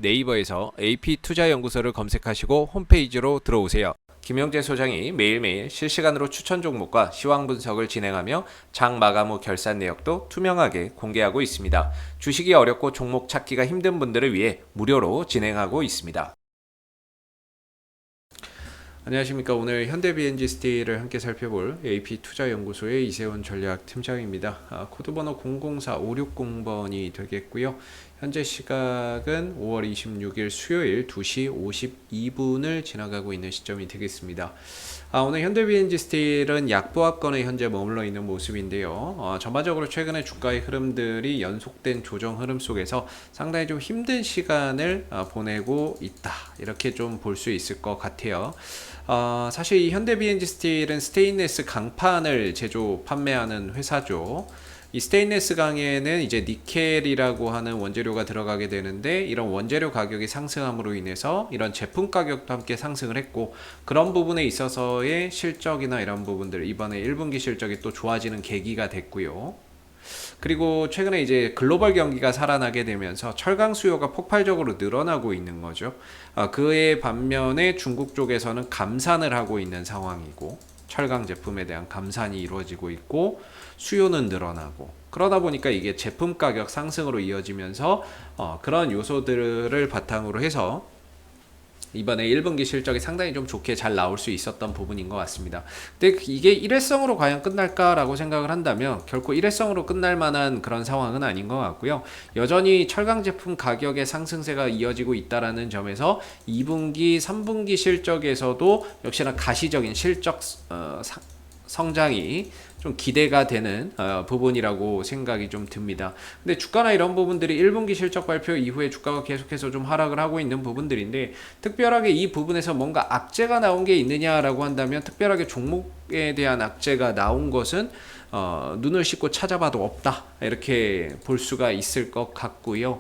네이버에서 AP투자연구소를 검색하시고 홈페이지로 들어오세요. 김영재 소장이 매일매일 실시간으로 추천 종목과 시황 분석을 진행하며 장 마감 후 결산 내역도 투명하게 공개하고 있습니다. 주식이 어렵고 종목 찾기가 힘든 분들을 위해 무료로 진행하고 있습니다. 안녕하십니까. 오늘 현대비엔지스틸을 함께 살펴볼 AP투자연구소의 이세훈 전략팀장입니다. 코드번호 004560번이 되겠고요. 현재 시각은 5월 26일 수요일 2시 52분을 지나가고 있는 시점이 되겠습니다. 오늘 현대비엔지스틸은 약보합권에 현재 머물러 있는 모습인데요. 전반적으로 최근에 주가의 흐름들이 연속된 조정 흐름 속에서 상당히 좀 힘든 시간을 보내고 있다. 이렇게 좀 볼 수 있을 것 같아요. 사실 이 현대비엔지스틸은 스테인리스 강판을 제조 판매하는 회사죠. 이 스테인리스 강에는 이제 니켈이라고 하는 원재료가 들어가게 되는데, 이런 원재료 가격이 상승함으로 인해서 이런 제품 가격도 함께 상승을 했고, 그런 부분에 있어서의 실적이나 이런 부분들, 이번에 1분기 실적이 또 좋아지는 계기가 됐고요. 그리고 최근에 이제 글로벌 경기가 살아나게 되면서 철강 수요가 폭발적으로 늘어나고 있는 거죠. 그에 반면에 중국 쪽에서는 감산을 하고 있는 상황이고, 철강 제품에 대한 감산이 이루어지고 있고, 수요는 늘어나고, 그러다 보니까 이게 제품 가격 상승으로 이어지면서 그런 요소들을 바탕으로 해서 이번에 1분기 실적이 상당히 좀 좋게 잘 나올 수 있었던 부분인 것 같습니다. 근데 이게 일회성으로 과연 끝날까라고 생각을 한다면 결코 일회성으로 끝날 만한 그런 상황은 아닌 것 같고요. 여전히 철강 제품 가격의 상승세가 이어지고 있다라는 점에서 2분기, 3분기 실적에서도 역시나 가시적인 실적 성장이 좀 기대가 되는 부분이라고 생각이 좀 듭니다. 근데 주가나 이런 부분들이 1분기 실적 발표 이후에 주가가 계속해서 좀 하락을 하고 있는 부분들인데, 특별하게 이 부분에서 뭔가 악재가 나온 게 있느냐라고 한다면 특별하게 종목에 대한 악재가 나온 것은 눈을 씻고 찾아봐도 없다, 이렇게 볼 수가 있을 것 같고요.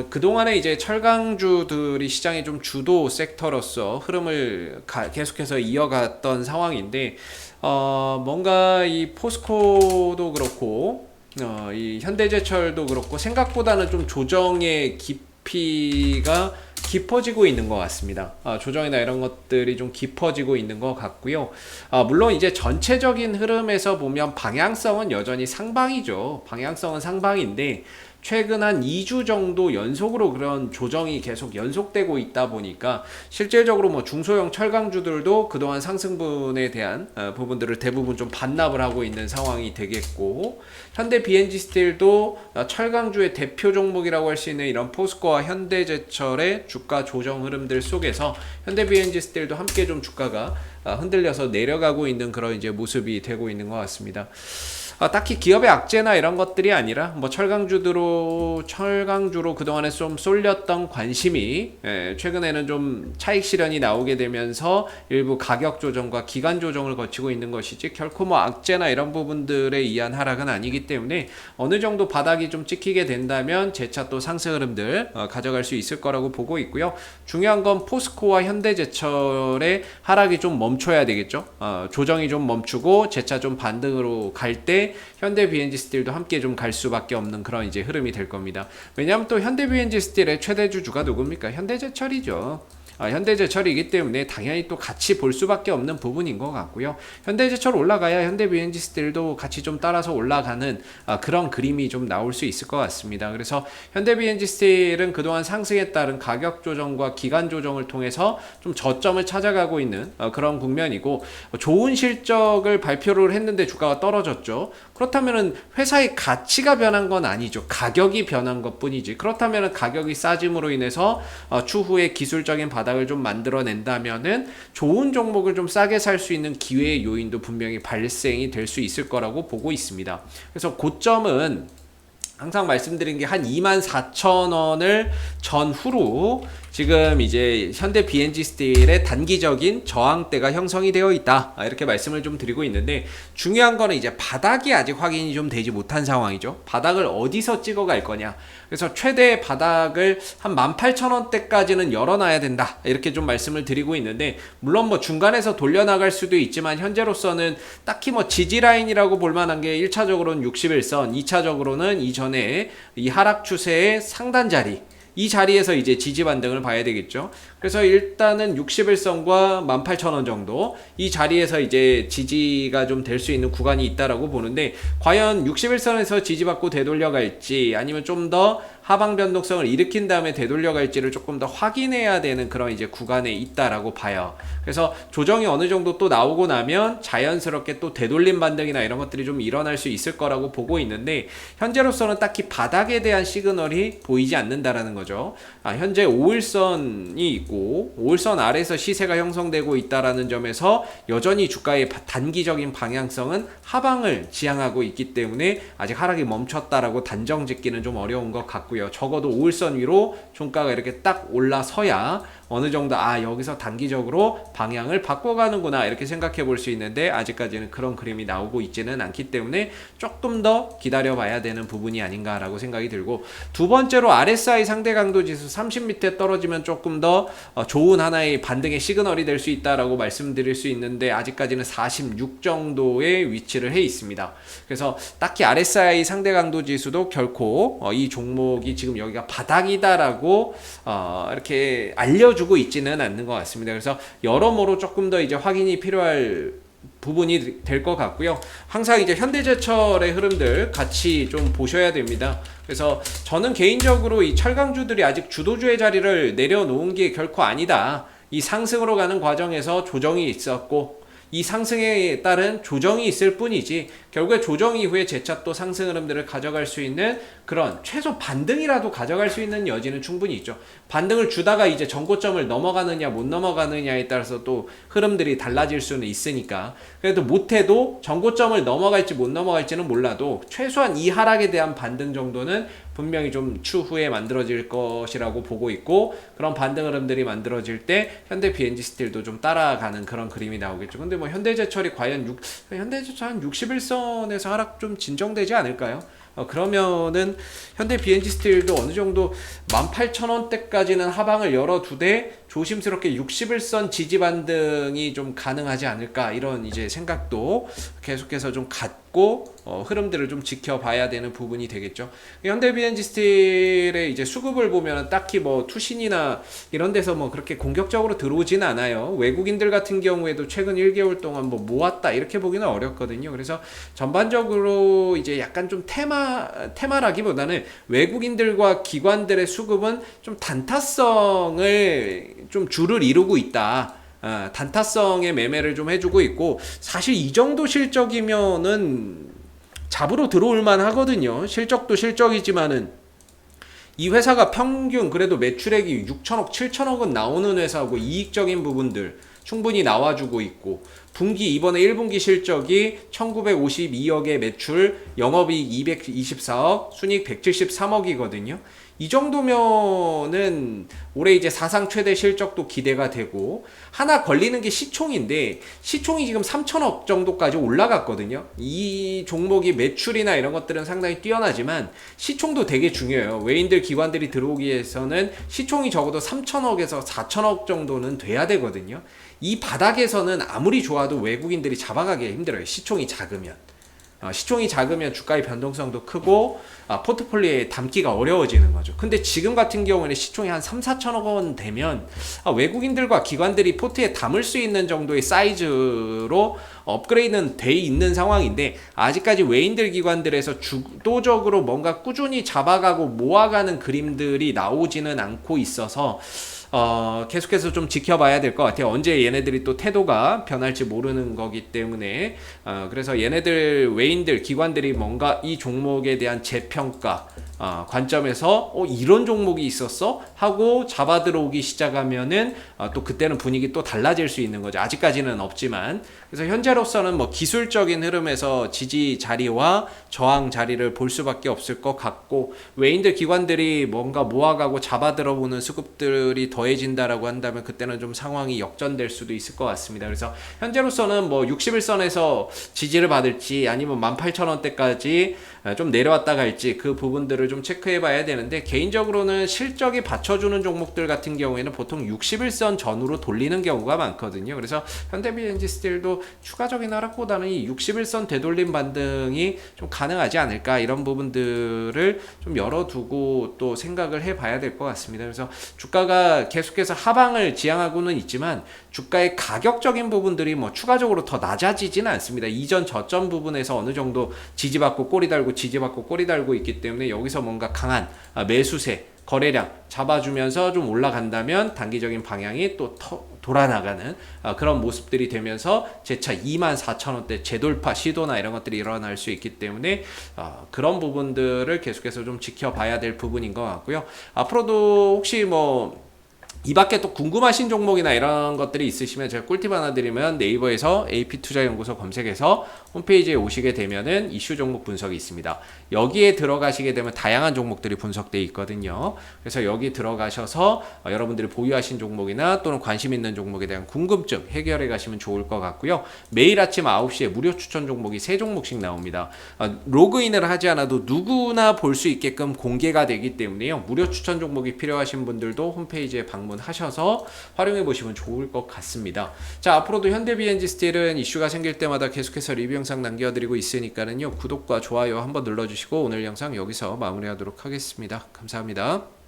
그동안에 이제 철강주들이 시장의 좀 주도 섹터로서 흐름을 계속해서 이어갔던 상황인데, 뭔가 이 포스코도 그렇고, 이 현대제철도 그렇고, 생각보다는 좀 조정의 깊이가 깊어지고 있는 것 같습니다. 조정이나 이런 것들이 좀 깊어지고 있는 것 같고요. 물론 이제 전체적인 흐름에서 보면 방향성은 여전히 상방이죠. 방향성은 상방인데, 최근 한 2주 정도 연속으로 그런 조정이 계속 연속되고 있다 보니까 실질적으로 뭐 중소형 철강주들도 그동안 상승분에 대한 부분들을 대부분 좀 반납을 하고 있는 상황이 되겠고, 현대 비엔지스틸도 철강주의 대표 종목이라고 할 수 있는 이런 포스코와 현대제철의 주가 조정 흐름들 속에서 현대 비엔지스틸도 함께 좀 주가가 흔들려서 내려가고 있는 그런 이제 모습이 되고 있는 것 같습니다. 딱히 기업의 악재나 이런 것들이 아니라 뭐 철강주로 그동안에 좀 쏠렸던 관심이 최근에는 좀 차익 실현이 나오게 되면서 일부 가격 조정과 기간 조정을 거치고 있는 것이지, 결코 뭐 악재나 이런 부분들에 의한 하락은 아니기 때문에 어느 정도 바닥이 좀 찍히게 된다면 재차 또 상승 흐름들 가져갈 수 있을 거라고 보고 있고요. 중요한 건 포스코와 현대제철의 하락이 좀 멈춰야 되겠죠. 조정이 좀 멈추고 재차 좀 반등으로 갈 때 현대 비엔지스틸도 함께 좀 갈 수밖에 없는 그런 이제 흐름이 될 겁니다. 왜냐하면 또 현대 비엔지스틸의 최대 주주가 누굽니까? 현대제철이죠. 현대제철이기 때문에 당연히 또 같이 볼 수밖에 없는 부분인 것 같고요. 현대제철 올라가야 현대비엔지스틸도 같이 좀 따라서 올라가는 그런 그림이 좀 나올 수 있을 것 같습니다. 그래서 현대비엔지스틸은 그동안 상승에 따른 가격 조정과 기간 조정을 통해서 좀 저점을 찾아가고 있는 그런 국면이고, 좋은 실적을 발표를 했는데 주가가 떨어졌죠. 그렇다면은 회사의 가치가 변한 건 아니죠. 가격이 변한 것 뿐이지. 그렇다면은 가격이 싸짐으로 인해서 추후에 기술적인 바닥을 좀 만들어낸다면은 좋은 종목을 좀 싸게 살 수 있는 기회의 요인도 분명히 발생이 될 수 있을 거라고 보고 있습니다. 그래서 고점은 항상 말씀드린 게 한 24,000원을 전후로 지금 이제 현대 비엔지스틸의 단기적인 저항대가 형성이 되어 있다, 이렇게 말씀을 좀 드리고 있는데, 중요한 거는 이제 바닥이 아직 확인이 좀 되지 못한 상황이죠. 바닥을 어디서 찍어갈 거냐. 그래서 최대 바닥을 한 18,000원대까지는 열어놔야 된다, 이렇게 좀 말씀을 드리고 있는데, 물론 뭐 중간에서 돌려나갈 수도 있지만 현재로서는 딱히 뭐 지지라인이라고 볼 만한 게 1차적으로는 61선, 2차적으로는 이전에 이 하락 추세의 상단 자리, 이 자리에서 이제 지지 반등을 봐야 되겠죠. 그래서 일단은 60일선과 18,000원 정도 이 자리에서 이제 지지가 좀 될 수 있는 구간이 있다라고 보는데, 과연 60일선에서 지지받고 되돌려갈지 아니면 좀 더 하방 변동성을 일으킨 다음에 되돌려갈지를 조금 더 확인해야 되는 그런 이제 구간에 있다라고 봐요. 그래서 조정이 어느 정도 또 나오고 나면 자연스럽게 또 되돌림 반등이나 이런 것들이 좀 일어날 수 있을 거라고 보고 있는데, 현재로서는 딱히 바닥에 대한 시그널이 보이지 않는다라는 거죠. 현재 5일선이 있고 5일선 아래에서 시세가 형성되고 있다라는 점에서 여전히 주가의 단기적인 방향성은 하방을 지향하고 있기 때문에 아직 하락이 멈췄다라고 단정 짓기는 좀 어려운 것 같고요. 적어도 5일선 위로 종가가 이렇게 딱 올라서야 어느 정도 여기서 단기적으로 방향을 바꿔가는구나 이렇게 생각해 볼 수 있는데, 아직까지는 그런 그림이 나오고 있지는 않기 때문에 조금 더 기다려 봐야 되는 부분이 아닌가라고 생각이 들고, 두 번째로 RSI 상대 강도 지수 30 밑에 떨어지면 조금 더 좋은 하나의 반등의 시그널이 될 수 있다라고 말씀드릴 수 있는데, 아직까지는 46 정도의 위치를 해 있습니다. 그래서 딱히 RSI 상대 강도 지수도 결코 이 종목이 지금 여기가 바닥이다라고 이렇게 알려주고 있지는 않는 것 같습니다. 그래서 여러모로 조금 더 이제 확인이 필요할 부분이 될 것 같고요. 항상 이제 현대제철의 흐름들 같이 좀 보셔야 됩니다. 그래서 저는 개인적으로 이 철강주들이 아직 주도주의 자리를 내려놓은 게 결코 아니다. 이 상승으로 가는 과정에서 조정이 있었고 이 상승에 따른 조정이 있을 뿐이지, 결국에 조정 이후에 재차 또 상승 흐름들을 가져갈 수 있는 그런 최소 반등이라도 가져갈 수 있는 여지는 충분히 있죠. 반등을 주다가 이제 전고점을 넘어가느냐 못 넘어가느냐에 따라서 또 흐름들이 달라질 수는 있으니까, 그래도 못해도 전고점을 넘어갈지 못 넘어갈지는 몰라도 최소한 이 하락에 대한 반등 정도는 분명히 좀 추후에 만들어질 것이라고 보고 있고, 그런 반등 흐름들이 만들어질 때 현대 BNG 스틸도 좀 따라가는 그런 그림이 나오겠죠. 근데 뭐 현대제철이 과연 현대제철 한 61선에서 하락 좀 진정되지 않을까요? 그러면은 현대 BNG 스틸도 어느 정도 18,000원대까지는 하방을 열어두되 조심스럽게 61선 지지 반등이 좀 가능하지 않을까, 이런 이제 생각도 계속해서 좀 갖고 흐름들을 좀 지켜봐야 되는 부분이 되겠죠. 현대 BNG 스틸의 이제 수급을 보면 딱히 뭐 투신이나 이런 데서 뭐 그렇게 공격적으로 들어오진 않아요. 외국인들 같은 경우에도 최근 1개월 동안 뭐 모았다 이렇게 보기는 어렵거든요. 그래서 전반적으로 이제 약간 좀 테마라기보다는 외국인들과 기관들의 수급은 좀 단타성을 좀 주를 이루고 있다. 단타성의 매매를 좀 해주고 있고, 사실 이 정도 실적이면은 잡으러 들어올만 하거든요. 실적도 실적이지만은 이 회사가 평균 그래도 매출액이 6천억, 7천억은 나오는 회사고 이익적인 부분들 충분히 나와주고 있고, 분기 이번에 1분기 실적이 1952억의 매출, 영업이익 224억, 순이익 173억이거든요. 이 정도면은 올해 이제 사상 최대 실적도 기대가 되고, 하나 걸리는 게 시총인데 시총이 지금 3천억 정도까지 올라갔거든요. 이 종목이 매출이나 이런 것들은 상당히 뛰어나지만 시총도 되게 중요해요. 외인들 기관들이 들어오기 위해서는 시총이 적어도 3천억에서 4천억 정도는 돼야 되거든요. 이 바닥에서는 아무리 좋아도 외국인들이 잡아가기 힘들어요. 시총이 작으면. 시총이 작으면 주가의 변동성도 크고 포트폴리오에 담기가 어려워지는 거죠. 근데 지금 같은 경우에는 시총이 한 3, 4천억 원 되면 외국인들과 기관들이 포트에 담을 수 있는 정도의 사이즈로 업그레이드는 돼 있는 상황인데, 아직까지 외인들 기관들에서 주도적으로 뭔가 꾸준히 잡아가고 모아가는 그림들이 나오지는 않고 있어서 계속해서 좀 지켜봐야 될 것 같아요. 언제 얘네들이 또 태도가 변할지 모르는 거기 때문에 그래서 얘네들 외인들 기관들이 뭔가 이 종목에 대한 재평가 관점에서 이런 종목이 있었어? 하고 잡아 들어오기 시작하면은 또 그때는 분위기 또 달라질 수 있는 거죠. 아직까지는 없지만. 그래서 현재로서는 뭐 기술적인 흐름에서 지지 자리와 저항 자리를 볼 수밖에 없을 것 같고, 외인들 기관들이 뭔가 모아가고 잡아 들어오는 수급들이 더 더해진다라고 한다면 그때는 좀 상황이 역전될 수도 있을 것 같습니다. 그래서 현재로서는 뭐 61선에서 지지를 받을지 아니면 18,000원대까지 좀 내려왔다 갈지 그 부분들을 좀 체크해 봐야 되는데, 개인적으로는 실적이 받쳐주는 종목들 같은 경우에는 보통 61선 전후로 돌리는 경우가 많거든요. 그래서 현대비엔지 스틸도 추가적인 하락보다는 이 61선 되돌림 반등이 좀 가능하지 않을까, 이런 부분들을 좀 열어두고 또 생각을 해 봐야 될 것 같습니다. 그래서 주가가 계속해서 하방을 지향하고는 있지만 주가의 가격적인 부분들이 뭐 추가적으로 더 낮아지지는 않습니다. 이전 저점 부분에서 어느 정도 지지받고 꼬리 달고 지지받고 꼬리 달고 있기 때문에 여기서 뭔가 강한 매수세 거래량 잡아주면서 좀 올라간다면 단기적인 방향이 또 돌아나가는 그런 모습들이 되면서 재차 24,000원대 재돌파 시도나 이런 것들이 일어날 수 있기 때문에 그런 부분들을 계속해서 좀 지켜봐야 될 부분인 것 같고요. 앞으로도 혹시 뭐 이 밖에 또 궁금하신 종목이나 이런 것들이 있으시면 제가 꿀팁 하나 드리면, 네이버에서 AP투자연구소 검색해서 홈페이지에 오시게 되면은 이슈 종목 분석이 있습니다. 여기에 들어가시게 되면 다양한 종목들이 분석되어 있거든요. 그래서 여기 들어가셔서 여러분들이 보유하신 종목이나 또는 관심 있는 종목에 대한 궁금증 해결해 가시면 좋을 것 같고요. 매일 아침 9시에 무료 추천 종목이 3종목씩 나옵니다. 로그인을 하지 않아도 누구나 볼 수 있게끔 공개가 되기 때문에요. 무료 추천 종목이 필요하신 분들도 홈페이지에 방문하셔서 활용해 보시면 좋을 것 같습니다. 자, 앞으로도 현대비엔지 스틸은 이슈가 생길 때마다 계속해서 리뷰 영상 남겨드리고 있으니까는요, 구독과 좋아요 한번 눌러주시고 오늘 영상 여기서 마무리하도록 하겠습니다. 감사합니다.